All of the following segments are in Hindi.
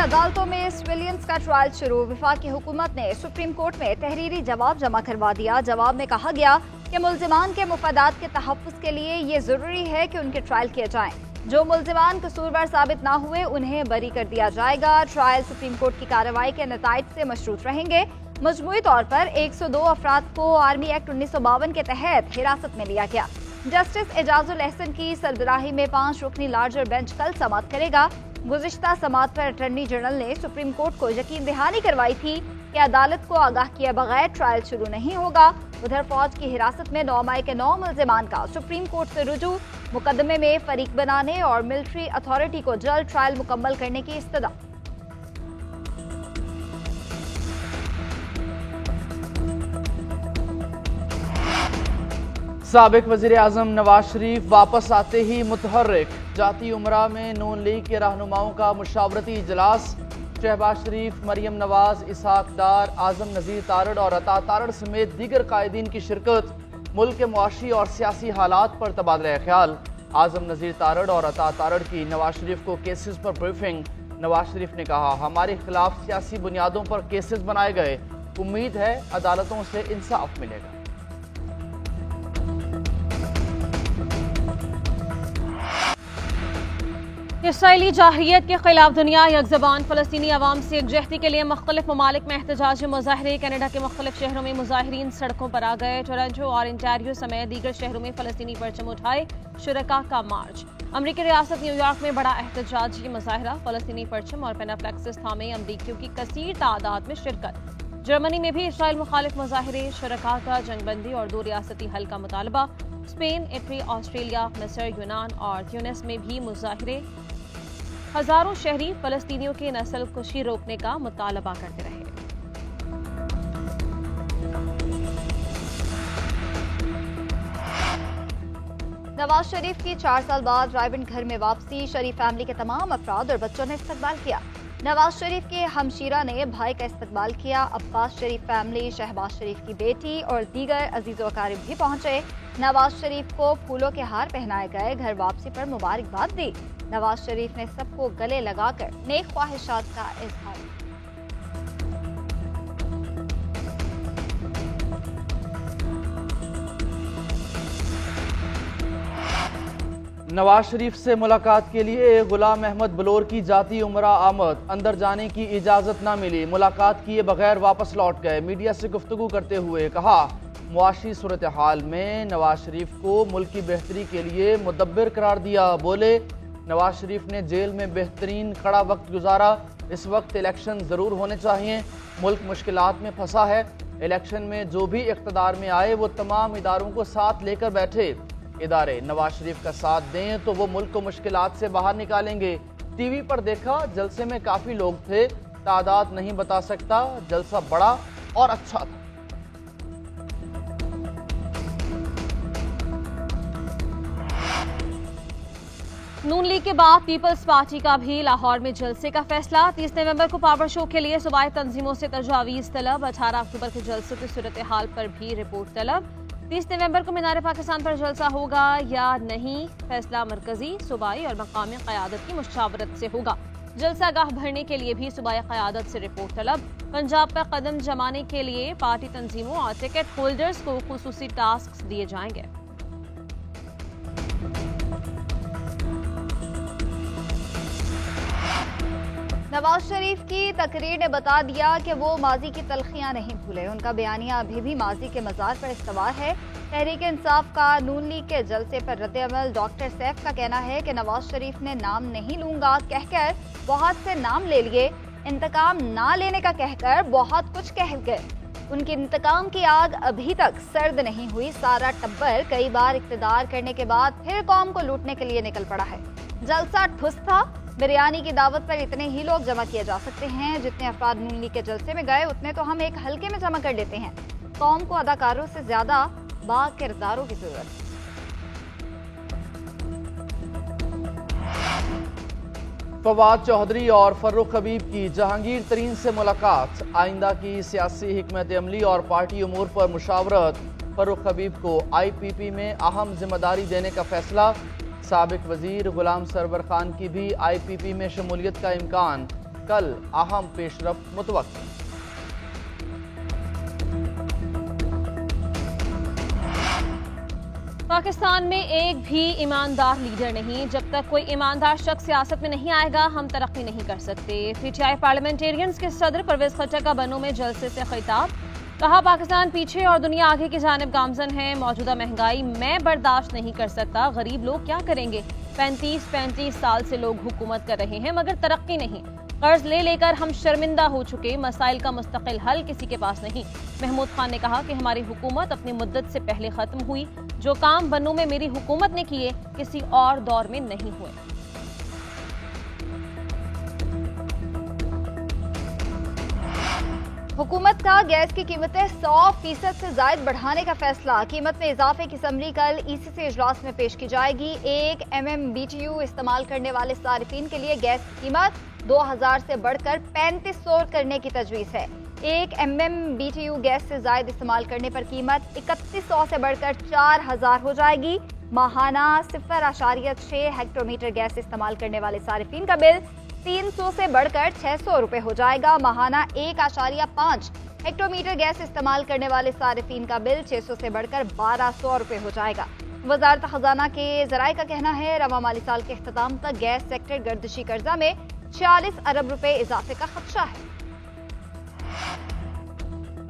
अदालतों में सिविलियंस का ट्रायल शुरू। वफाकी हुकूमत ने सुप्रीम कोर्ट में तहरीरी जवाब जमा करवा दिया। जवाब में कहा गया कि मुल्जिमान के मुफादात के तहफ़्फ़ुज़ के लिए ये ज़रूरी है कि उनके ट्रायल किए जाएं। जो मुल्जिमान कसूरवार साबित ना हुए उन्हें बरी कर दिया जाएगा। ट्रायल सुप्रीम कोर्ट की कार्रवाई के नताइज से मशरूत रहेंगे। मजमूई तौर पर 102 अफराद को आर्मी एक्ट 1952 के तहत हिरासत में लिया गया। जस्टिस एजाजुल एहसन की सरबराही में 5 रुकनी लार्जर बेंच कल समाअत करेगा। गुज़िश्ता समाअत पर अटॉर्नी जनरल ने सुप्रीम कोर्ट को यकीन दहानी करवाई थी कि अदालत को आगाह किए बगैर ट्रायल शुरू नहीं होगा। उधर फौज की हिरासत में 9 मई के 9 मुल्जिमान का सुप्रीम कोर्ट से रुजू। मुकदमे में फरीक बनाने और मिलिट्री अथॉरिटी को जल्द ट्रायल मुकम्मल करने की इस्तदा। साबिक वज़ीर आज़म नवाज शरीफ वापस आते ही मुतहर्रिक। जाती उमरा में नून लीग के रहनुमाओं का मुशावरती इजलास। शहबाज शरीफ, मरियम नवाज, इसहाक डार, आज़म नज़ीर तारड़ और अता तारड़ समेत दीगर कायदीन की शिरकत। मुल्क के मुआशी और सियासी हालात पर तबादला ख्याल। आज़म नज़ीर तारड़ और अता तारड़ की नवाज शरीफ को केसेस पर ब्रीफिंग। नवाज शरीफ ने कहा, हमारे खिलाफ सियासी बुनियादों पर केसेस बनाए गए। उम्मीद है अदालतों से इंसाफ मिलेगा। इसराइली जाहिरियत के खिलाफ दुनिया यकज़बान। फ़लस्तीनी अवाम से यकजहती के लिए मुख्तलिफ ममालिक में एहतजाजी मुज़ाहरे। कनाडा के मुख्तलिफ शहरों में मुज़ाहिरीन सड़कों पर आ गए। टोरंटो और इंटेरियो समेत दीगर शहरों में फ़लस्तीनी परचम उठाए। शुरका का मार्च। अमरीकी रियासत न्यूयॉर्क में बड़ा एहतजाजी मुज़ाहरा। फ़लस्तीनी परचम और पेनाफ्लेक्सेस थामे अमरीकियों की कसीर तादाद में शिरकत। जर्मनी में भी इसराइल मुखालिफ मुज़ाहरे। शुरका का जंगबंदी और 2 रियासती हल का मुतालबा। स्पेन, इटली, ऑस्ट्रेलिया, मिस्र, यूनान और ट्यूनिस में भी मुज़ाहरे। हजारों शहरी फ़लस्तीनियों की नस्ल कुशी रोकने का मुतालबा करते रहे। नवाज शरीफ की 4 साल बाद रायबंद घर में वापसी। शरीफ फैमिली के तमाम अफराद और बच्चों ने इस्तकबाल किया। नवाज शरीफ के हमशीरा ने भाई का इस्तकबाल किया। अब्बास शरीफ फैमिली, शहबाज शरीफ की बेटी और दीगर अजीज़ो अकारिब भी पहुंचे। नवाज शरीफ को फूलों के हार पहनाए गए। घर वापसी पर मुबारकबाद दी। नवाज शरीफ ने सबको गले लगाकर नेक ख्वाहिशात का इजहार। नवाज शरीफ से मुलाकात के लिए गुलाम अहमद बलोर की जाती उमरा आमद। अंदर जाने की इजाज़त न मिली। मुलाकात किए बगैर वापस लौट गए। मीडिया से गुफ्तगू करते हुए कहा, मुआशी सूरत हाल में नवाज शरीफ को मुल्क की बेहतरी के लिए मुदब्बिर करार दिया। बोले, नवाज शरीफ ने जेल में बेहतरीन कड़ा वक्त गुजारा। इस वक्त इलेक्शन ज़रूर होने चाहिए। मुल्क मुश्किलात में फंसा है। इलेक्शन में जो भी इक़्तिदार में आए वो तमाम इदारों को साथ लेकर बैठे। इदारे नवाज शरीफ का साथ दें तो वो मुल्क को मुश्किलात से बाहर निकालेंगे। टीवी पर देखा, जलसे में काफ़ी लोग थे। तादाद नहीं बता सकता। जलसा बड़ा और अच्छा था। नून लीग के बाद पीपल्स पार्टी का भी लाहौर में जलसे का फैसला। 30 नवंबर को पावर शो के लिए सूबाई तंजीमों से तजावीज़ तलब। 18 अक्टूबर के जलसों की सूरत हाल पर भी रिपोर्ट तलब। 30 नवंबर को मीनार पाकिस्तान पर जलसा होगा या नहीं, फैसला मरकजी, सूबाई और मकामी क़यादत की मुशावरत से होगा। जलसा गाह भरने के लिए भी सूबाई क़यादत से रिपोर्ट तलब। पंजाब पर कदम जमाने के लिए पार्टी तंजीमों और टिकट होल्डर्स को खुसूसी टास्क दिए जाएंगे। नवाज शरीफ की तकरीर ने बता दिया कि वो माजी की तलखियां नहीं भूले। उनका बयानिया अभी भी माजी के मज़ार पर इस्तवार है। तहरीक इंसाफ का नून लीग के जलसे पर रद्द-ए-अमल। डॉक्टर सैफ का कहना है कि नवाज शरीफ ने नाम नहीं लूंगा कहकर बहुत से नाम ले लिए। इंतकाम ना लेने का कहकर बहुत कुछ कह गए। उनकी इंतकाम की आग अभी तक सर्द नहीं हुई। सारा टब्बर कई बार इख्तिदार करने के बाद फिर कौम को लूटने के लिए निकल पड़ा है। जलसा ठुस था। बिरयानी की दावत पर इतने ही लोग जमा किए जा सकते हैं। जितने अफराद नून लीग के जलसे में गए उतने तो हम एक हल्के में जमा कर लेते हैं। कौम को अदाकारों से ज्यादा बाकिरदारों की जरूरत है। फवाद चौधरी और फर्रुख हबीब की जहांगीर तरीन से मुलाकात। आइंदा की सियासी हिकमत अमली और पार्टी उमूर पर मुशावरत। फर्रुख हबीब को IPP में अहम जिम्मेदारी देने का फैसला। साबिक वजीर गुलाम सरवर खान की भी IPP में शमूलियत का इम्कान। कल अहम पेशरफ मुतवक्किल। पाकिस्तान में एक भी ईमानदार लीडर नहीं। जब तक कोई ईमानदार शख्स सियासत में नहीं आएगा हम तरक्की नहीं कर सकते। पीटीआई पार्लियामेंटेरियंस के सदर परवेज खट्टर का बनू में जलसे से खिताब। कहा पाकिस्तान पीछे और दुनिया आगे की जानिब गामजन है। मौजूदा महंगाई मैं बर्दाश्त नहीं कर सकता। गरीब लोग क्या करेंगे। 35 साल से लोग हुकूमत कर रहे हैं मगर तरक्की नहीं। कर्ज ले लेकर हम शर्मिंदा हो चुके। मसाइल का मुस्तकिल हल किसी के पास नहीं। महमूद खान ने कहा कि हमारी हुकूमत अपनी मुद्दत से पहले खत्म हुई। जो काम बनू में मेरी हुकूमत ने किए किसी और दौर में नहीं हुए। हुकूमत का गैस की कीमतें 100% से जायद बढ़ाने का फैसला। कीमत में इजाफे की समरी कल ईसीसी इजलास में पेश की जाएगी। 1 MMBTU इस्तेमाल करने वाले सारिफीन के लिए गैस की कीमत 2000 से बढ़कर 3500 करने की तजवीज़ है। 1 MMBTU गैस से जायद इस्तेमाल करने पर कीमत 3100 से बढ़कर 4000 हो जाएगी। माहाना 0.6 हेक्टोमीटर गैस इस्तेमाल करने वाले सारिफीन का बिल 300 से बढ़कर 600 रुपए हो जाएगा। माहाना 1.5 हेक्टोमीटर गैस इस्तेमाल करने वाले सारिफीन का बिल 600 से बढ़कर 1200 रुपए हो जाएगा। वजारत खजाना के जराये का कहना है रवा माली साल के इख्तिताम तक गैस सेक्टर गर्दिशी कर्जा में 46 अरब रुपए इजाफे का खदशा है।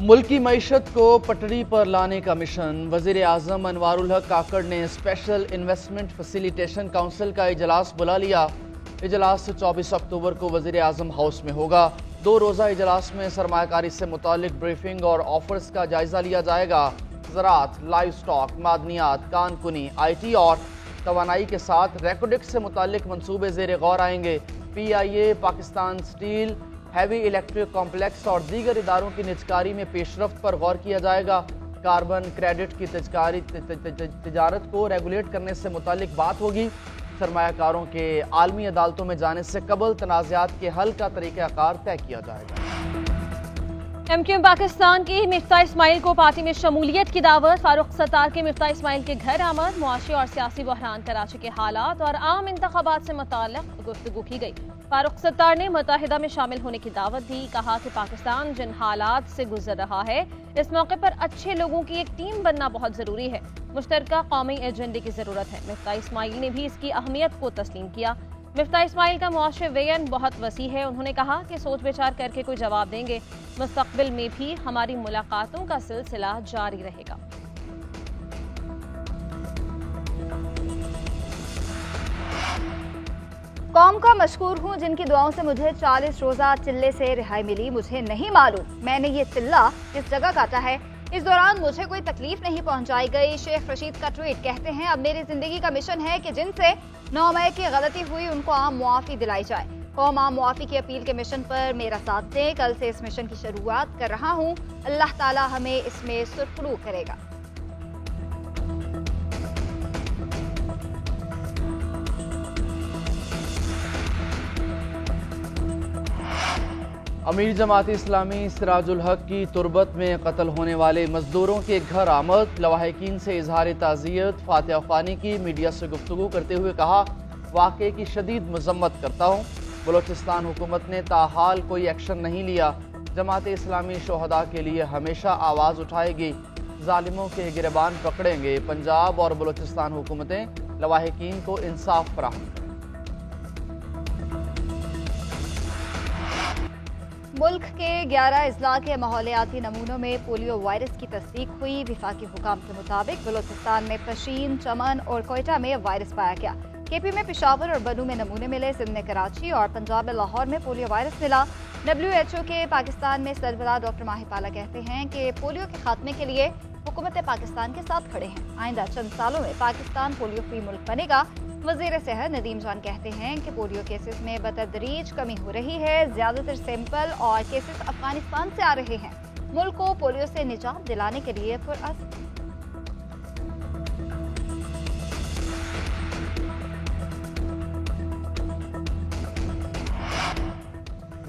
मुल्क की मईशत को पटरी पर लाने का मिशन। वजीर आजम अनवारुल हक काकड़ ने स्पेशल इन्वेस्टमेंट फैसिलिटेशन काउंसिल का इजलास बुला लिया। इजलास 24 अक्टूबर को वजीर आजम हाउस में होगा। 2 रोज़ा इजलास में सरमायाकारी से मुतालिक ब्रीफिंग और ऑफर्स का जायजा लिया जाएगा। ज़राअत, लाइव स्टॉक, मादनियात, कानकुनी, IT और तवानाई के साथ रेकोडिक से मुतालिक मनसूबे ज़ेर गौर आएंगे। PIA, Pakistan steel, heavy electric complex और दीगर इदारों की निजकारी में पेशरफ्त पर गौर किया जाएगा। कार्बन क्रेडिट की तिजारत को रेगुलेट करने से मुतालिक बात होगी। सरमायाकारों के आलमी अदालतों में जाने से कबल तनाज़ात के हल का तरीक़ाकार तय किया जाएगा। MQM पाकिस्तान की मिफ्ता इस्माइल को पार्टी में शमूलियत की दावत। फारूक सत्तार के मिफ्ता इस्माइल के घर आमद। मुआशी और सियासी बहरान, कराची के हालात और आम इंतखाबात से मुताल्लिक़ गुफ्तगू की गई। फारूक सत्तार ने मुत्तहिदा में शामिल होने की दावत दी। कहा कि पाकिस्तान जिन हालात से गुजर रहा है इस मौके पर अच्छे लोगों की एक टीम बनना बहुत जरूरी है। मुश्तरका कौमी एजेंडे की जरूरत है। मिफ्ता इस्माइल ने भी इसकी अहमियत को तस्लीम किया। मिफ्ता इस्माइल का मुआशरे वेयन बहुत वसी है। उन्होंने कहा कि सोच विचार करके कोई जवाब देंगे। मुस्तकबिल में भी हमारी मुलाकातों का सिलसिला जारी रहेगा। कौम का मशकूर हूँ जिनकी दुआओं से मुझे 40 रोज़ा चिल्ले से रिहाई मिली। मुझे नहीं मालूम मैंने ये चिल्ला किस जगह काटा है। इस दौरान मुझे कोई तकलीफ नहीं पहुंचाई गई। शेख रशीद का ट्वीट। कहते हैं अब मेरी जिंदगी का मिशन है कि जिनसे 9 मई की गलती हुई उनको आम मुआफ़ी दिलाई जाए। कौम आम मुआफ़ी की अपील के मिशन पर मेरा साथ दें। कल से इस मिशन की शुरुआत कर रहा हूँ। अल्लाह ताला हमें इसमें सुरखरू करेगा। अमीर जमात इस्लामी सिराजुल हक की तुरबत में कत्ल होने वाले मजदूरों के घर आमद। लवाहिकीन से इजहार ताज़ियत। फातिहा ख़ानी की मीडिया से गुफ्तगू करते हुए कहा वाक़े की शदीद मजम्मत करता हूँ। बलोचिस्तान हुकूमत ने ताहाल कोई एक्शन नहीं लिया। जमात इस्लामी शोहदा के लिए हमेशा आवाज़ उठाएगी। जालिमों के गिरबान पकड़ेंगे। पंजाब और बलोचिस्तान हुकूमतें लवाहिकीन को इंसाफ फराहम करें। मुल्क के 11 अजला के माहौलियाती नमूनों में पोलियो वायरस की तस्दीक हुई। विफाकी हुकाम के मुताबिक बलोचिस्तान में पशीन, चमन और कोयटा में वायरस पाया गया। KP में पेशावर और बनू में नमूने मिले। सिंध में कराची और पंजाब में लाहौर में पोलियो वायरस मिला। WHO के पाकिस्तान में सरबराह डॉक्टर माहिपाला कहते हैं कि पोलियो के खात्मे के लिए हुकूमत पाकिस्तान के साथ खड़े हैं। आइंदा चंद सालों में पाकिस्तान पोलियो फ्री मुल्क बनेगा। वज़ीर सेहत नदीम जान कहते हैं कि पोलियो केसेस में बतदरीज कमी हो रही है। ज्यादातर सैंपल और केसेस अफगानिस्तान से आ रहे हैं। मुल्क को पोलियो से निजात दिलाने के लिए पुरअज़्म।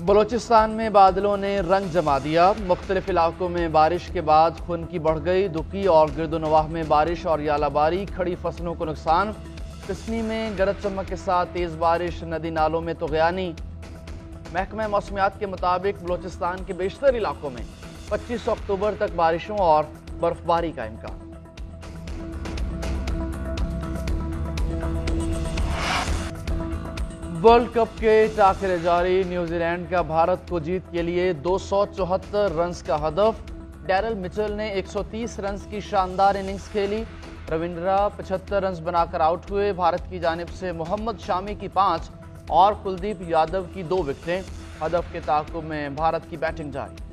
बलोचिस्तान में बादलों ने रंग जमा दिया। मुख्तलिफ इलाकों में बारिश के बाद खुनकी बढ़ गई। दुकी और गिरदोनवाह में बारिश और यालाबारी। खड़ी फसलों को नुकसान। किस्नी में गरज चमक के साथ तेज बारिश। नदी नालों में तुग़यानी। महकमा मौसमियात के मुताबिक बलोचिस्तान के बेशतर इलाकों में 25 अक्टूबर तक बारिशों और बर्फबारी का इम्कान। वर्ल्ड कप के टाकरे जारी। न्यूजीलैंड का भारत को जीत के लिए 274 रन्स का हदफ। डैरल मिचेल ने 130 रन्स की शानदार इनिंग्स खेली। रविंद्रा 75 रन्स बनाकर आउट हुए। भारत की जानिब से मोहम्मद शामी की 5 और कुलदीप यादव की 2 विकेटें। हदफ के ताक़ुब में भारत की बैटिंग जारी।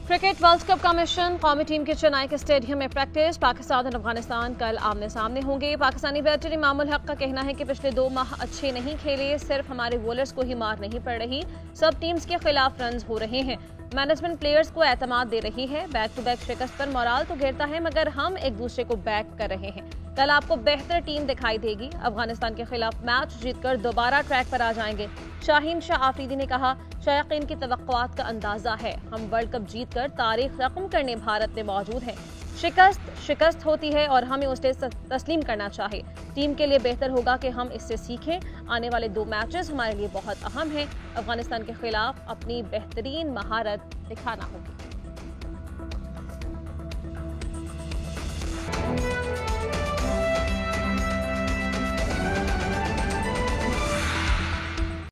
क्रिकेट वर्ल्ड कप का मिशन। कौमी टीम के चेन्नई के स्टेडियम में प्रैक्टिस। पाकिस्तान और अफगानिस्तान कल आमने सामने होंगे। पाकिस्तानी बैटर इमामुल हक का कहना है कि पिछले 2 माह अच्छे नहीं खेले, सिर्फ हमारे बॉलर्स को ही मार नहीं पड़ रही, सब टीम्स के खिलाफ रन्स हो रहे हैं। मैनेजमेंट प्लेयर्स को एतमाद दे रही है। बैक टू बैक शिकस्त पर मोराल तो गिरता है, मगर हम एक दूसरे को बैक कर रहे हैं। कल आपको बेहतर टीम दिखाई देगी। अफगानिस्तान के खिलाफ मैच जीतकर दोबारा ट्रैक पर आ जाएंगे। शाहीन शाह आफरीदी ने कहा, शायकीन की तवक्कुआत का अंदाजा है, हम वर्ल्ड कप जीतकर तारीख रकम करने भारत में मौजूद हैं। शिकस्त होती है और हमें उसे तस्लीम करना चाहिए। टीम के लिए बेहतर होगा कि हम इससे सीखें। आने वाले 2 मैचेस हमारे लिए बहुत अहम हैं। अफगानिस्तान के खिलाफ अपनी बेहतरीन महारत दिखाना होगी।